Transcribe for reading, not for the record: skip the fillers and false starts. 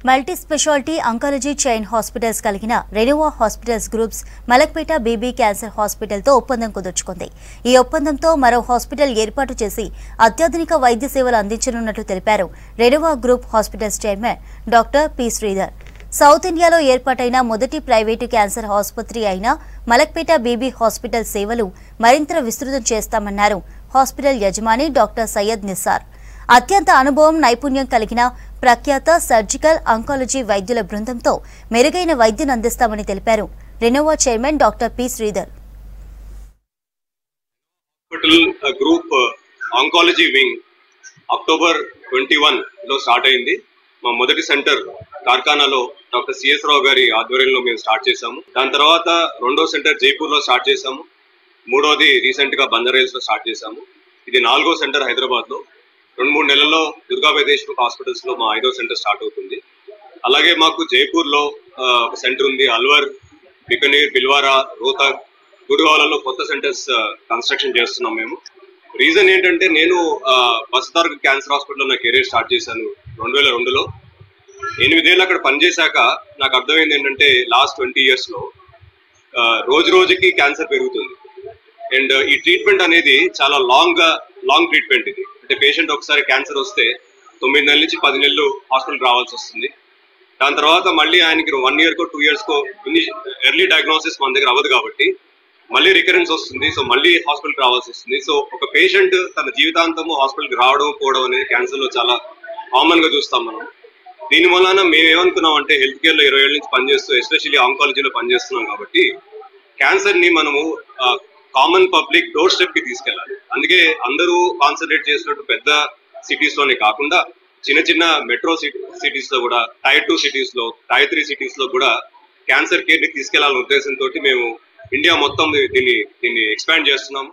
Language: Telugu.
Multi speciality oncology chain hospitals కలిగిన Renova hospitals groups Malakpet BB cancer హాస్పిటల్తో ఒప్పందం కుదుర్చుకుంది. ఈ ఒప్పందంతో మరో హాస్పిటల్ ఏర్పాటు చేసి అత్యాధునిక వైద్య సేవలు అందించనున్నట్లు తెలిపారు Renova group hospitals chairman doctor P. Sridhar. South ఇండియాలో ఏర్పాటైన మొదటి ప్రైవేటు క్యాన్సర్ ఆసుపత్రి అయిన మలక్పేట బీబీ హాస్పిటల్ సేవలు మరింత విస్తృతం చేస్తామన్నారు హాస్పిటల్ యజమాని డాక్టర్ సయ్యద్ నిస్సార్. అత్యంత అనుభవం నైపుణ్యం కలిగిన ప్రఖ్యాత సర్జికల్ అంకాలజీ వైద్యుల బృందంతో మెరుగైన వైద్యం అందిస్తామని తెలిపారు Renova chairman doctor P. Sridhar. Hospital group oncology wing October 21 లో స్టార్ట్ అయింది. మా మొదటి సెంటర్ కార్ఖానాలో డాక్టర్ సిఎస్ రావు గారి ఆధ్వర్యంలో మేము స్టార్ట్ చేశాము. దాని తర్వాత రెండో సెంటర్ జైపూర్ లో స్టార్ట్ చేశాము. మూడోది రీసెంట్ గా బంజారాహిల్స్ లో స్టార్ట్ చేశాము. ఇది 4వ సెంటర్ హైదరాబాద్ లో. 2-3 నెలల్లో దుర్గాబాయి దేశ్ముఖ్ హాస్పిటల్స్ లో మా 5వ సెంటర్ స్టార్ట్ అవుతుంది. అలాగే మాకు జైపూర్ లో ఒక సెంటర్ ఉంది. అల్వర్, బికనీర్, బిల్వారా, రోహ్తక్, గురువాలలో కొత్త సెంటర్స్ కన్స్ట్రక్షన్ చేస్తున్నాం మేము. రీజన్ ఏంటంటే నేను బస్తార్ క్యాన్సర్ హాస్పిటల్లో నా కెరీర్ స్టార్ట్ చేశాను 2002లో. 8 ఏళ్ళు అక్కడ పనిచేశాక నాకు అర్థమైంది ఏంటంటే లాస్ట్ 20 years లో రోజు రోజుకి క్యాన్సర్ పెరుగుతుంది. అండ్ ఈ ట్రీట్మెంట్ అనేది చాలా లాంగ్ ట్రీట్మెంట్. ఇది అంటే పేషెంట్ ఒకసారి క్యాన్సర్ వస్తే 9 నెలల నుంచి 10 నెలలు హాస్పిటల్ రావాల్సి వస్తుంది. దాని తర్వాత మళ్ళీ ఆయనకి 1 year కో 2 years కో ఎర్లీ డయాగ్నోసిస్ మన దగ్గర అవ్వదు కాబట్టి మళ్ళీ రికరెన్స్ వస్తుంది. సో మళ్ళీ హాస్పిటల్కి రావాల్సి వస్తుంది. సో ఒక పేషెంట్ తన జీవితాంతము హాస్పిటల్కి రావడం పోవడం అనేది క్యాన్సర్ లో చాలా కామన్ గా చూస్తాం మనం. దీని వలన మేము ఏమనుకున్నాం అంటే హెల్త్ కేర్ లో 20 ఏళ్ళ నుంచి పనిచేస్తూ ఎస్పెషల్లీ ఆంకాలజీలో పనిచేస్తున్నాం కాబట్టి క్యాన్సర్ ని మనము కామన్ పబ్లిక్ డోర్ స్టెప్ కి తీసుకెళ్ళాలి. అందుకే అందరూ కాన్సన్ట్రేట్ చేసినట్టు పెద్ద సిటీస్ లోనే కాకుండా చిన్న చిన్న మెట్రో సిటీస్ లో కూడా, Tier 2 సిటీస్ లో, Tier 3 సిటీస్ లో కూడా క్యాన్సర్ కేర్ ని తీసుకెళ్లాలనే ఉద్దేశంతో మేము ఇండియా మొత్తం దీన్ని ఎక్స్పాండ్ చేస్తున్నాము.